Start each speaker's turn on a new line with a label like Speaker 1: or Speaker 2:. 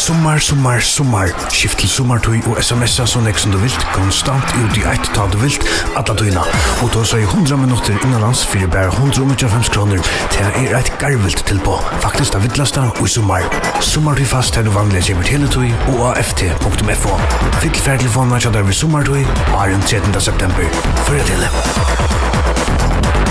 Speaker 1: Sommar. Skift til sommartøy og sms'er så nek som du vilt. Konstant ut i ett ta du vilt. Alla tøyna. Og då så i 100 minutter innanlands fyrir bare 125 kroner. Det et garvilt tilpå. Faktisk det vittlasta og i sommar. Sommartøy fast her du vanlig kjemmer teletøy og aft.fo. Fyll færtelefonen kjadar vi sommartøy. Har 13. september. Fyrir til det.